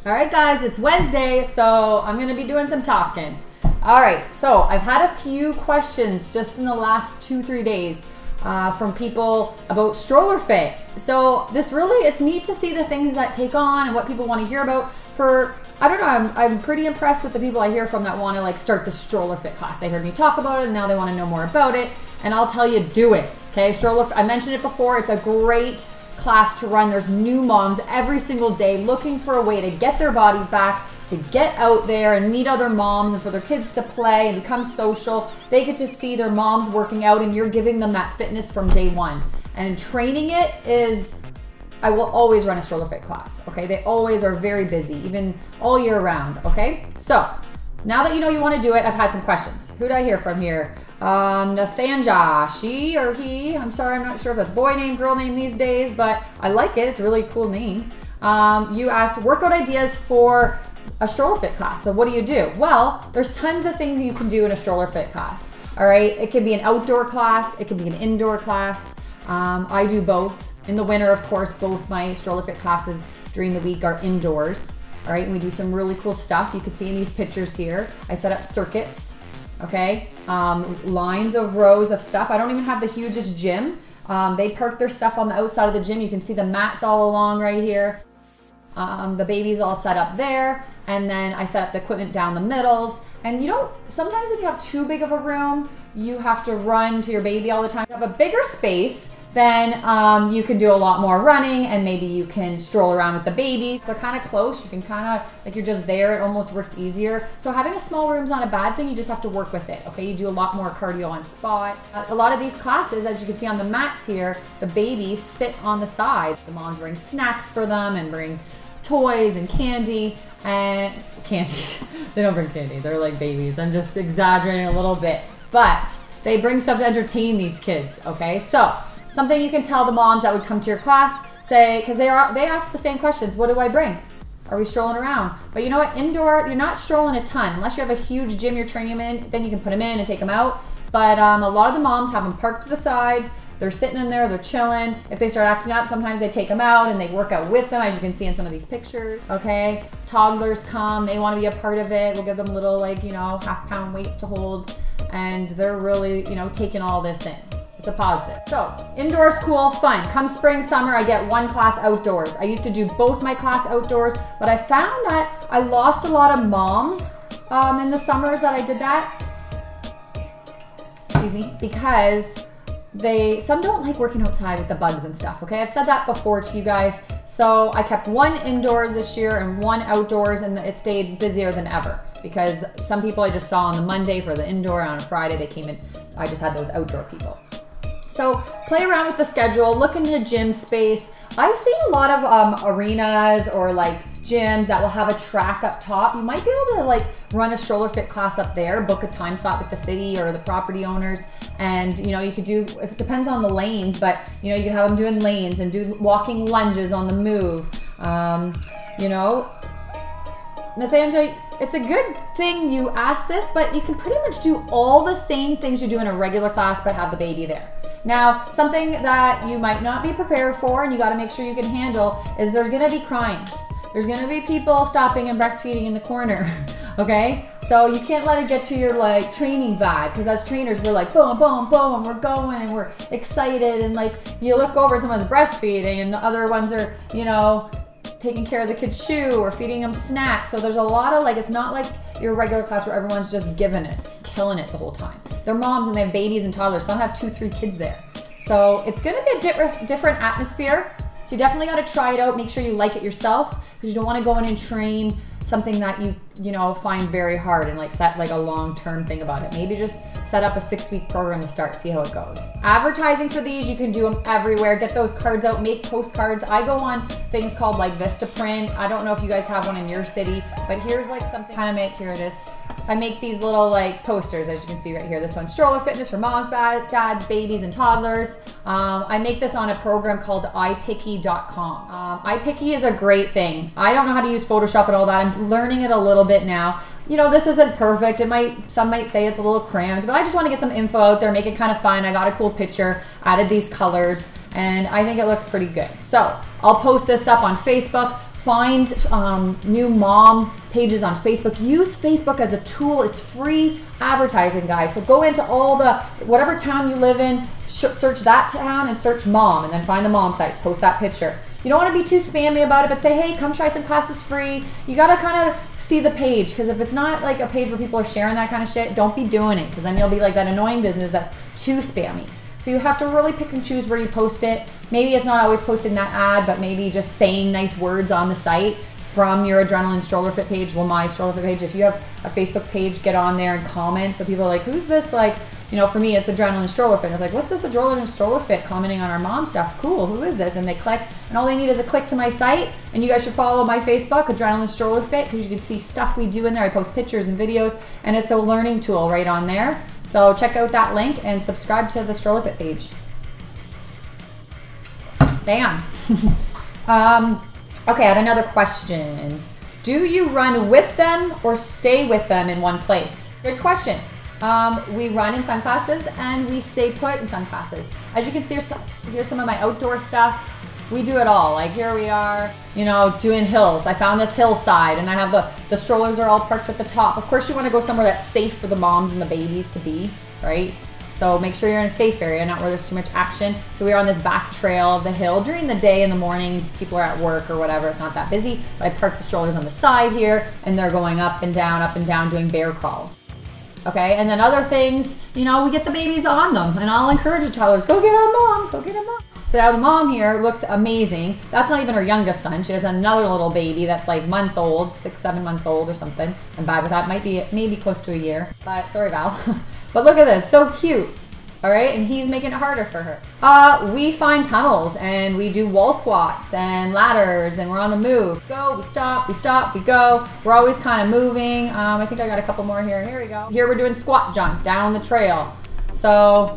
All right, guys, it's Wednesday, so I'm gonna be doing some talking. All right, so I've had a few questions just in the last 2-3 days from people about stroller fit. So this really, it's neat to see the things that take on and what people want to hear about. I don't know, I'm pretty impressed with the people I hear from that want to like start the stroller fit class. They heard me talk about it and now they want to know more about it. And I'll tell you, do it, okay? I mentioned it before, it's a great class to run. There's new moms every single day looking for a way to get their bodies back, to get out there and meet other moms and for their kids to play and become social. They get to see their moms working out and you're giving them that fitness from day one. And training it is, I will always run a stroller fit class, okay? They always are very busy, even all year round, okay? So now that you know you want to do it, I've had some questions. Who did I hear from here? Nathanja, she or he, I'm sorry, I'm not sure if that's boy name, girl name these days, but I like it, it's a really cool name. You asked workout ideas for a stroller fit class. So what do you do? Well, there's tons of things you can do in a stroller fit class, all right? It can be an outdoor class, it can be an indoor class. I do both. In the winter, of course, both my stroller fit classes during the week are indoors. All right, and we do some really cool stuff. You can see in these pictures here, I set up circuits, okay? Lines of rows of stuff. I don't even have the hugest gym. They park their stuff on the outside of the gym. You can see the mats all along right here. The baby's all set up there. And then I set up the equipment down the middles. And sometimes when you have too big of a room, you have to run to your baby all the time. You have a bigger space, then you can do a lot more running and maybe you can stroll around with the baby. They're kind of close. You can kind of, like you're just there. It almost works easier. So having a small room is not a bad thing. You just have to work with it, okay? You do a lot more cardio on spot. A lot of these classes, as you can see on the mats here, the babies sit on the side. The moms bring snacks for them and bring toys and candy. And candy, they don't bring candy. They're like babies. I'm just exaggerating a little bit. But they bring stuff to entertain these kids, okay? So something you can tell the moms that would come to your class, say, because they ask the same questions. What do I bring? Are we strolling around? But you know what? Indoor, you're not strolling a ton. Unless you have a huge gym you're training them in, then you can put them in and take them out. But a lot of the moms have them parked to the side. They're sitting in there, they're chilling. If they start acting up, sometimes they take them out and they work out with them, as you can see in some of these pictures, okay? Toddlers come, they want to be a part of it. We'll give them little, like, half-pound weights to hold. And they're really, taking all this in. It's a positive. So indoors, cool, fun. Come spring, summer, I get one class outdoors. I used to do both my class outdoors, but I found that I lost a lot of moms in the summers that I did that. Excuse me, because some don't like working outside with the bugs and stuff, okay? I've said that before to you guys. So I kept one indoors this year and one outdoors, and it stayed busier than ever because some people I just saw on the Monday for the indoor, and on a Friday they came in, I just had those outdoor people. So play around with the schedule, look into gym space. I've seen a lot of arenas or like gyms that will have a track up top. You might be able to like run a stroller fit class up there, book a time slot with the city or the property owners. And you could do, it depends on the lanes, but you could have them doing lanes and do walking lunges on the move. Nathanja, it's a good thing you asked this, but you can pretty much do all the same things you do in a regular class, but have the baby there. Now, something that you might not be prepared for and you gotta make sure you can handle is there's gonna be crying. There's gonna be people stopping and breastfeeding in the corner, okay? So you can't let it get to your like training vibe, because as trainers, we're like boom, boom, boom, and we're going and we're excited, and like you look over and someone's breastfeeding and the other ones are, taking care of the kid's shoe or feeding them snacks. So there's a lot of it's not like your regular class where everyone's just giving it, killing it the whole time. They're moms and they have babies and toddlers. Some have 2-3 kids there. So it's gonna be a different atmosphere. So you definitely gotta try it out. Make sure you like it yourself, because you don't wanna go in and train something that you find very hard and like set like a long-term thing about it. Maybe just set up a 6-week program to start, see how it goes. Advertising for these, you can do them everywhere. Get those cards out, make postcards. I go on things called like Vistaprint. I don't know if you guys have one in your city, but here's like something here it is. I make these little like posters, as you can see right here. This one's stroller fitness for moms, dads, babies, and toddlers. I make this on a program called AXFIT.COM. iPicky is a great thing. I don't know how to use Photoshop and all that. I'm learning it a little bit now. This isn't perfect. Some might say it's a little cramped, but I just want to get some info out there, make it kind of fun. I got a cool picture, added these colors, and I think it looks pretty good. So I'll post this up on Facebook. Find new mom pages on Facebook. Use Facebook as a tool. It's free advertising, guys. So go into all whatever town you live in, search that town and search mom, and then find the mom site, post that picture. You don't want to be too spammy about it, but say, hey, come try some classes free. You got to kind of see the page, because if it's not like a page where people are sharing that kind of shit, don't be doing it, because then you'll be like that annoying business that's too spammy. So you have to really pick and choose where you post it. Maybe it's not always posting that ad, but maybe just saying nice words on the site from your Adrenaline Stroller Fit page. Well, my Stroller Fit page. If you have a Facebook page, get on there and comment. So people are like, who's this? Like, you know, for me, it's Adrenaline Stroller Fit. It's like, what's this Adrenaline Stroller Fit commenting on our mom stuff? Cool, who is this? And they click, and all they need is a click to my site. And you guys should follow my Facebook, Adrenaline Stroller Fit, because you can see stuff we do in there. I post pictures and videos, and it's a learning tool right on there. So check out that link and subscribe to the Stroller Fit page. Damn. Okay, I had another question. Do you run with them or stay with them in one place? Good question. We run in some classes and we stay put in some classes. As you can see, here's some of my outdoor stuff. We do it all. Like here we are, you know, doing hills. I found this hillside and I have the strollers are all parked at the top. Of course, you want to go somewhere that's safe for the moms and the babies to be, right? So make sure you're in a safe area, not where there's too much action. So we're on this back trail of the hill during the day, in the morning, people are at work or whatever, it's not that busy. But I park the strollers on the side here and they're going up and down, doing bear crawls. Okay, and then other things, you know, we get the babies on them, and I'll encourage the toddlers, go get our mom, go get our mom. So now the mom here looks amazing. That's not even her youngest son. She has another little baby that's like months old, 6, 7 months old or something. I'm bad with that, might be maybe close to a year, but sorry, Val. But look at this, so cute. All right, and he's making it harder for her. We find tunnels and we do wall squats and ladders and we're on the move. Go, we stop, we go. We're always kind of moving. I think I got a couple more here. Here we go. Here we're doing squat jumps down the trail. So,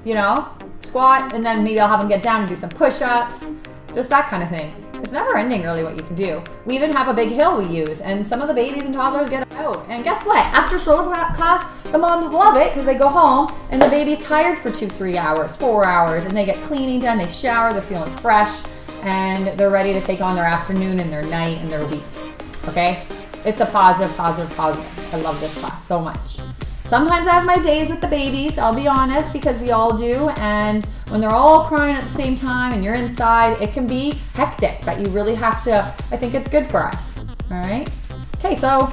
you know, squat and then maybe I'll have them get down and do some push-ups, just that kind of thing. It's never ending really what you can do. We even have a big hill we use and some of the babies and toddlers get out. And guess what? After stroller class, the moms love it because they go home and the baby's tired for 2, 3 hours, 4 hours, and they get cleaning done, they shower, they're feeling fresh, and they're ready to take on their afternoon and their night and their week, okay? It's a positive. I love this class so much. Sometimes I have my days with the babies, I'll be honest, because we all do, and when they're all crying at the same time and you're inside, it can be hectic, but you really have to, I think it's good for us, all right? Okay, so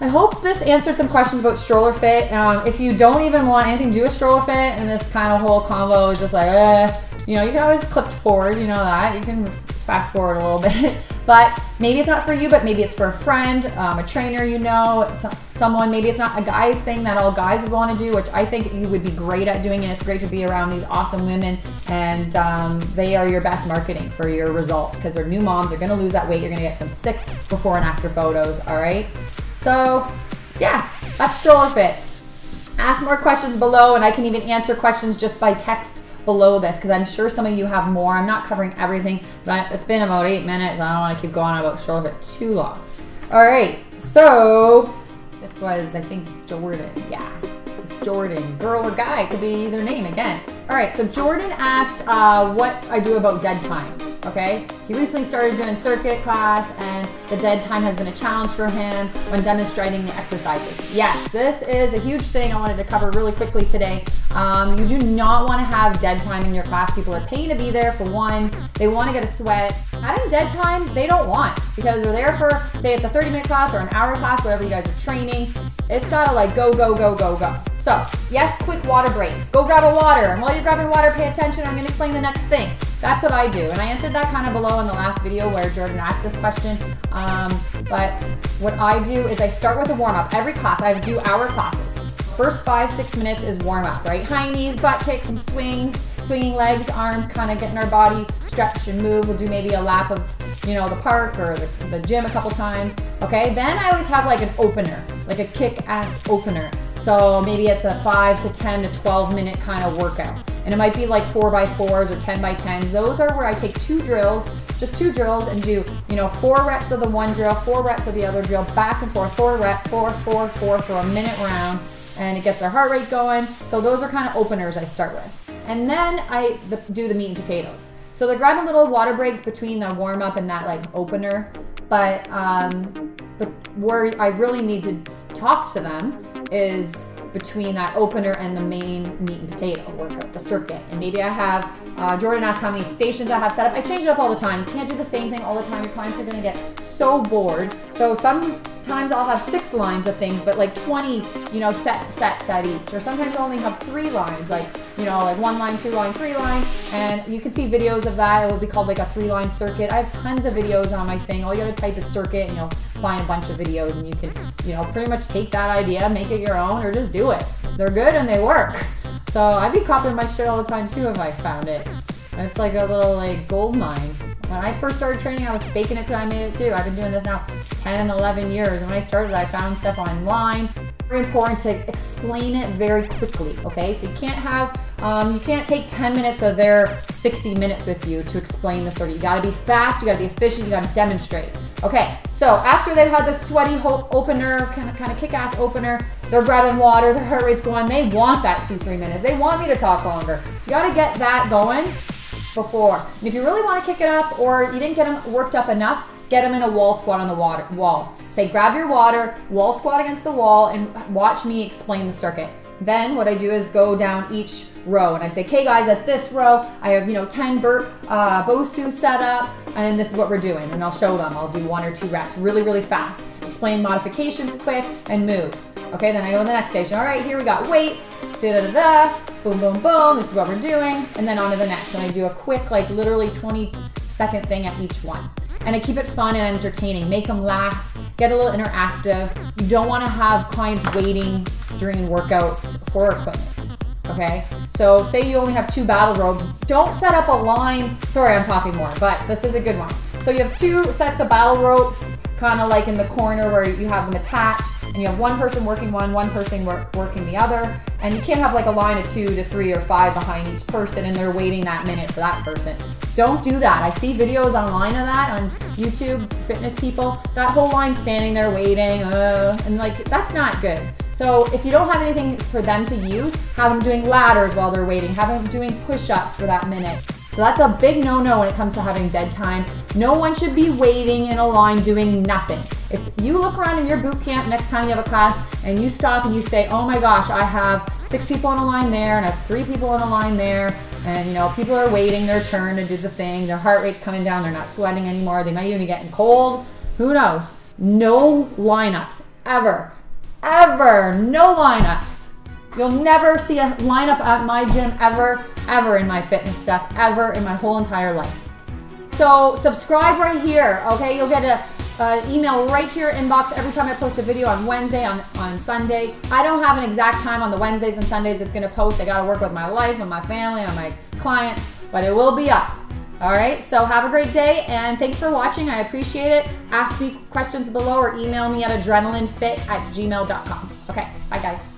I hope this answered some questions about Stroller Fit. If you don't even want anything to do with Stroller Fit and this kind of whole combo is just like, you know, you can always clip forward, you know that. You can fast forward a little bit. But maybe it's not for you, but maybe it's for a friend, a trainer you know, someone, maybe it's not a guy's thing that all guys would want to do, which I think you would be great at doing, and it's great to be around these awesome women, and they are your best marketing for your results because they're new moms, they're going to lose that weight, you're going to get some sick before and after photos, all right? So yeah, that's Stroller Fit. Ask more questions below, and I can even answer questions just by text below this because I'm sure some of you have more. I'm not covering everything, but it's been about 8 minutes. I don't want to keep going on about Stroller Fit too long. All right, so this was, I think, Jordan. Yeah, it's Jordan. Girl or guy, could be either name again. All right, so Jordan asked what I do about dead time. Okay, he recently started doing circuit class and the dead time has been a challenge for him when demonstrating the exercises. Yes, this is a huge thing I wanted to cover really quickly today. You do not want to have dead time in your class. People are paying to be there for one. They want to get a sweat. Having dead time, they don't want because they're there for, say it's a 30-minute class or an hour class, whatever you guys are training. It's gotta like go. So yes, quick water breaks. Go grab a water. And while you're grabbing water, pay attention. I'm gonna explain the next thing. That's what I do. And I answered that kind of below in the last video where Jordan asked this question. But what I do is I start with a warm up. Every class, I do hour classes. First 5-6 minutes is warm up, right? High knees, butt kicks, some swings, swinging legs, arms, kind of getting our body stretched and move. We'll do maybe a lap of, you know, the park or the gym a couple times. Okay, then I always have like an opener, like a kick-ass opener. So maybe it's a 5 to 10 to 12 minute kind of workout. And it might be like 4x4s or 10x10s. Those are where I take 2 drills, just 2 drills and do, you know, 4 reps of the one drill, 4 reps of the other drill, back and forth, 4 reps, 4 for a minute round. And it gets our heart rate going. So those are kind of openers I start with. And then I do the meat and potatoes. So they're grabbing little water breaks between the warm up and that like opener But where I really need to talk to them is between that opener and the main meat and potato workout, the circuit. And maybe I have, Jordan asked how many stations I have set up. I change it up all the time. You can't do the same thing all the time. Your clients are gonna get so bored. So sometimes I'll have 6 lines of things, but like 20, sets at each. Or sometimes I'll only have 3 lines, like 1 line, 2 line, 3 line. And you can see videos of that. It will be called like a 3-line circuit. I have tons of videos on my thing. All you gotta type is circuit and you'll find a bunch of videos, and you can, pretty much take that idea, make it your own, or just do it. They're good and they work. So I'd be copying my shit all the time too if I found it. It's like a little gold mine. When I first started training, I was faking it till I made it too. I've been doing this now 10 and 11 years. And when I started, I found stuff online. Very important to explain it very quickly, okay? So you can't have, you can't take 10 minutes of their 60 minutes with you to explain the circuit. You gotta be fast, you gotta be efficient, you gotta demonstrate. Okay, so after they've had the sweaty opener, kind of kick-ass opener, they're grabbing water, their heart rate's going, they want that 2-3 minutes. They want me to talk longer. So you gotta get that going before. And if you really wanna kick it up, or you didn't get them worked up enough, get them in a wall squat on the wall. Say, grab your water, wall squat against the wall, and watch me explain the circuit. Then what I do is go down each row, and I say, okay guys, at this row, I have 10 BOSU set up, and this is what we're doing. And I'll show them. I'll do 1 or 2 reps really, really fast. Explain modifications quick and move. Okay, then I go to the next station. All right, here we got weights, da-da-da-da, boom, boom, boom. This is what we're doing. And then on to the next. And I do a quick, literally 20-second thing at each one. And I keep it fun and entertaining. Make them laugh, get a little interactive. You don't want to have clients waiting during workouts for equipment, okay? So say you only have 2 battle ropes, don't set up a line. Sorry, I'm talking more, but this is a good one. So you have 2 sets of battle ropes, kind of like in the corner where you have them attached, and you have one person working one person working the other, and you can't have like a line of 2 to 3 or 5 behind each person and they're waiting that minute for that person. Don't do that. I see videos online of that on YouTube, fitness people, that whole line standing there waiting, and that's not good. So if you don't have anything for them to use, have them doing ladders while they're waiting, have them doing push-ups for that minute. So that's a big no-no when it comes to having dead time. No one should be waiting in a line doing nothing. If you look around in your boot camp next time you have a class and you stop and you say, oh my gosh, I have 6 people on a line there and I have 3 people on a line there, and people are waiting their turn to do the thing, their heart rate's coming down, they're not sweating anymore, they might even be getting cold, who knows? No lineups, ever, no lineups. You'll never see a lineup at my gym ever in my fitness stuff, ever in my whole entire life. So subscribe right here, okay? You'll get an email right to your inbox every time I post a video on Wednesday, on Sunday. I don't have an exact time on the Wednesdays and Sundays it's gonna post. I gotta work with my life and my family and my clients, but it will be up. All right, so have a great day and thanks for watching. I appreciate it. Ask me questions below or email me at adrenalinefit@gmail.com. Okay, bye guys.